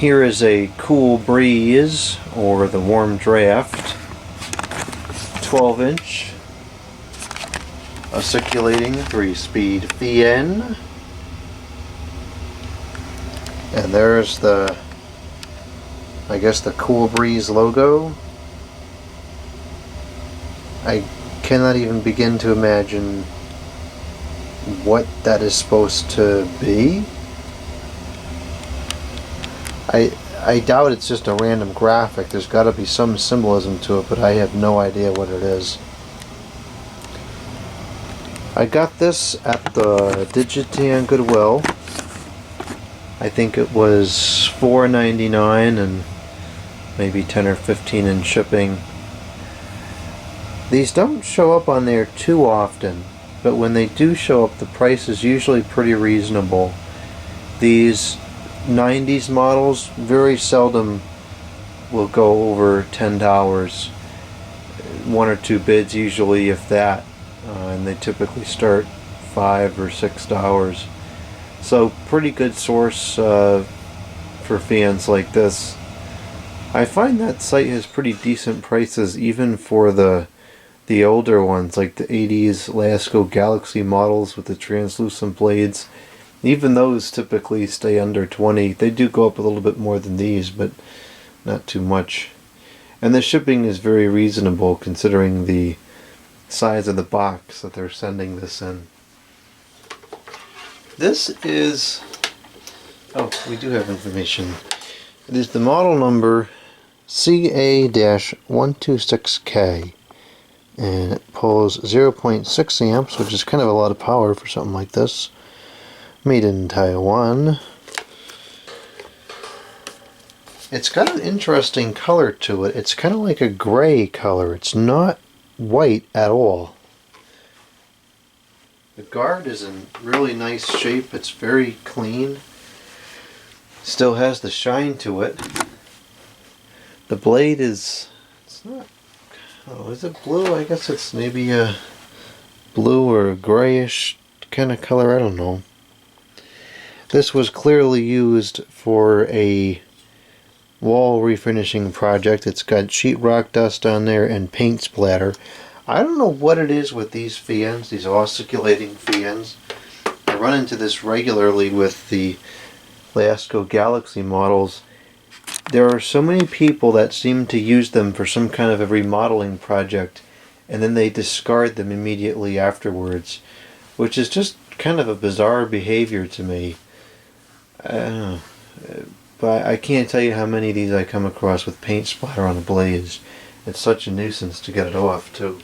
Here is a Cool Breeze, or the Warm Draft, 12-inch Oscillating 3-speed VN. And there's the, I guess, the Cool Breeze logo. I cannot even begin to imagine what that is supposed to be. I doubt it's just a random graphic. There's got to be some symbolism to it, but I have no idea what it is. I got this at the Digitan Goodwill. I think it was $4.99 and maybe 10 or 15 in shipping. These don't show up on there too often, but when they do show up, the price is usually pretty reasonable. These 90s models very seldom will go over $10. One or two bids usually, if that, and they typically start $5 or $6. So pretty good source for fans like this. I find that site has pretty decent prices even for the older ones, like the 80s Lasko Galaxy models with the translucent blades. Even those typically stay under 20. They do go up a little bit more than these, but not too much. And the shipping is very reasonable considering the size of the box that they're sending this in. This is, oh, we do have information. It is the model number CA-126K, and it pulls 0.6 amps, which is kind of a lot of power for something like this. Made in Taiwan. It's got an interesting color to it. It's kind of like a gray color. It's not white at all. The guard is in really nice shape. It's very clean. Still has the shine to it. The blade is, it's not, oh, is it blue? I guess it's maybe a blue or a grayish kind of color. I don't know. This was clearly used for a wall refinishing project. It's got sheetrock dust on there and paint splatter. I don't know what it is with these fans, these oscillating fans. I run into this regularly with the Lasko Galaxy models. There are so many people that seem to use them for some kind of a remodeling project, and then they discard them immediately afterwards, which is just kind of a bizarre behavior to me. I don't know, but I can't tell you how many of these I come across with paint splatter on the blades. It's such a nuisance to get it off too.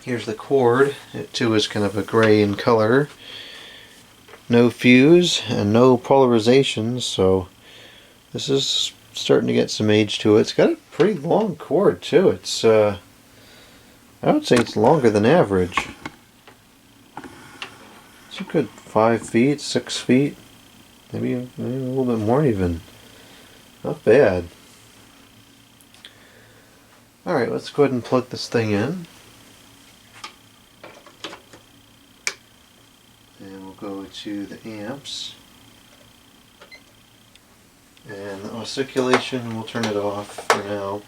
Here's the cord. It too is kind of a gray in color. No fuse and no polarization, so this is starting to get some age to it. It's got a pretty long cord too. It's I would say it's longer than average. It's a good 5 feet, 6 feet, maybe a little bit more even. Not bad. Alright, let's go ahead and plug this thing in. And we'll go to the amps. And the oscillation, we'll turn it off for now.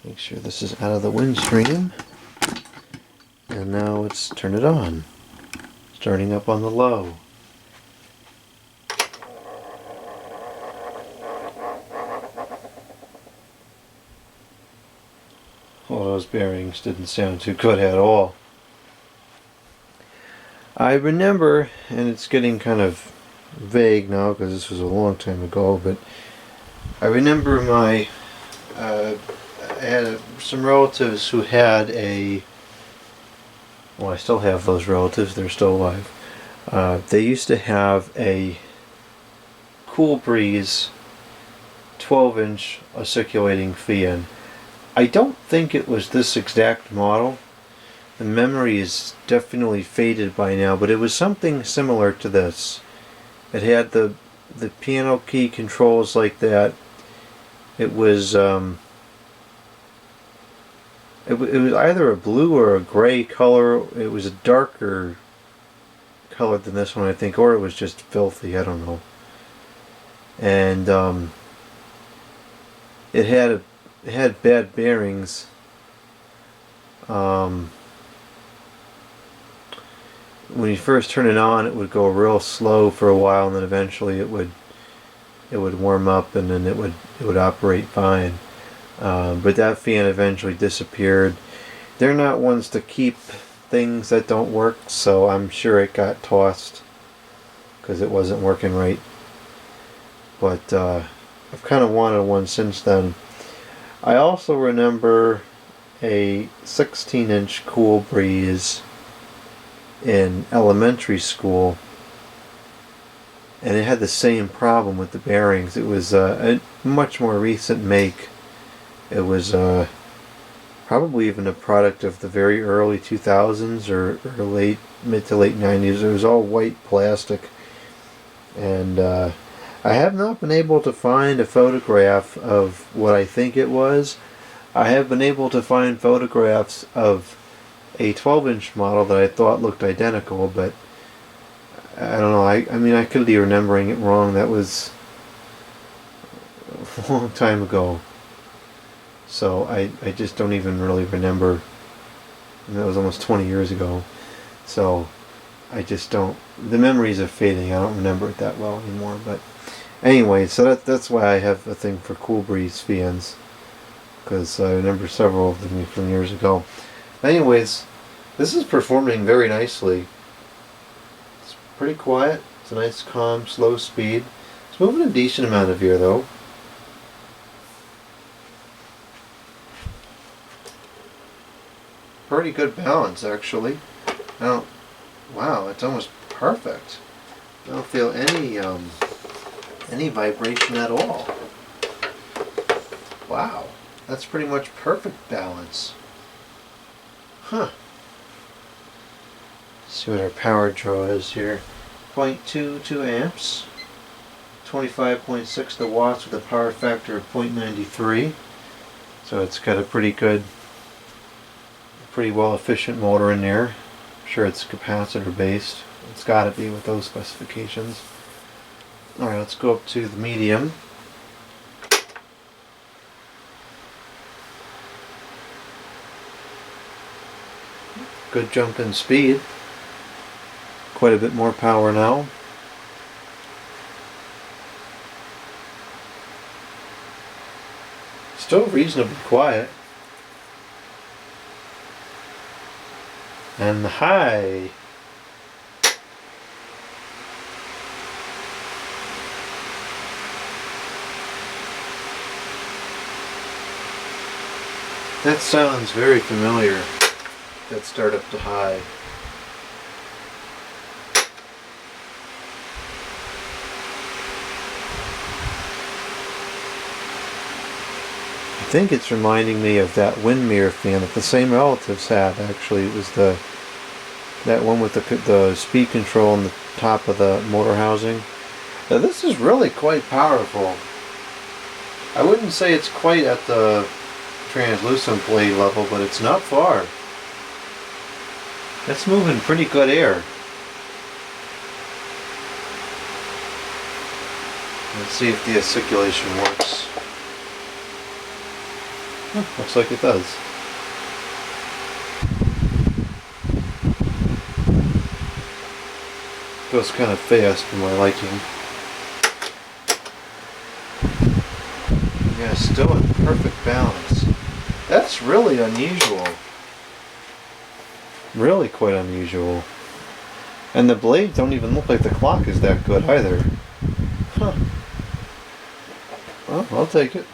Make sure this is out of the windstream. And now let's turn it on. Starting up on the low. Well, those bearings didn't sound too good at all. I remember, and it's getting kind of vague now because this was a long time ago, but I remember I had some relatives who had a, well, I still have those relatives, they're still alive. They used to have a Cool Breeze 12-inch oscillating fan. I don't think it was this exact model. The memory is definitely faded by now, but it was something similar to this. It had the piano key controls like that. It was it was either a blue or a gray color. It was a darker colored than this one, I think, or it was just filthy, I don't know. And it had bad bearings. When you first turn it on, it would go real slow for a while, and then eventually it would warm up, and then it would operate fine. But that fan eventually disappeared. They're not ones to keep things that don't work, so I'm sure it got tossed because it wasn't working right. But I've kind of wanted one since then. I also remember a 16-inch Cool Breeze in elementary school, and it had the same problem with the bearings. It was a much more recent make. It was probably even a product of the very early 2000s or mid to late 90s. It was all white plastic, and I have not been able to find a photograph of what I think it was. I have been able to find photographs of a 12-inch model that I thought looked identical, but I don't know. I mean, I could be remembering it wrong. That was a long time ago. So I just don't even really remember. And that was almost 20 years ago. So I just don't. The memories are fading. I don't remember it that well anymore. But anyway, so that's why I have a thing for Cool Breeze fans, because I remember several of them from years ago. Anyways, this is performing very nicely. It's pretty quiet. It's a nice, calm, slow speed. It's moving a decent amount of air, though. Pretty good balance, actually. Now, wow, it's almost perfect. I don't feel any vibration at all. Wow, that's pretty much perfect balance. Huh. Let's see what our power draw is here. 0.22 amps. 25.6 the watts with a power factor of 0.93. So it's got a pretty well efficient motor in there. I'm sure it's capacitor based. It's got to be with those specifications. Alright, let's go up to the medium. Good jump in speed. Quite a bit more power now. Still reasonably quiet. And the high. That sounds very familiar. That start up to high. I think it's reminding me of that wind mirror fan that the same relatives had. Actually, it was that one with the speed control on the top of the motor housing. Now, this is really quite powerful. I wouldn't say it's quite at the translucent blade level, but it's not far. That's moving pretty good air. Let's see if the articulation works. Looks like it does. Goes kind of fast for my liking. Yeah, still in perfect balance. That's really unusual. Really quite unusual. And the blades don't even look like the clock is that good either. Huh. Well, I'll take it.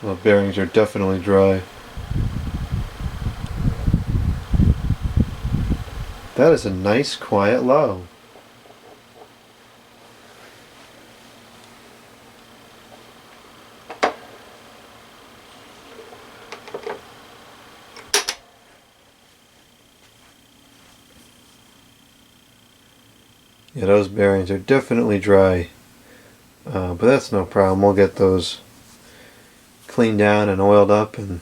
Well, bearings are definitely dry. That is a nice quiet low. Yeah, those bearings are definitely dry, but that's no problem. We'll get those cleaned down and oiled up, and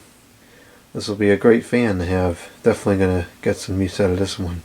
This will be a great fan to have. Definitely gonna get some use out of this one.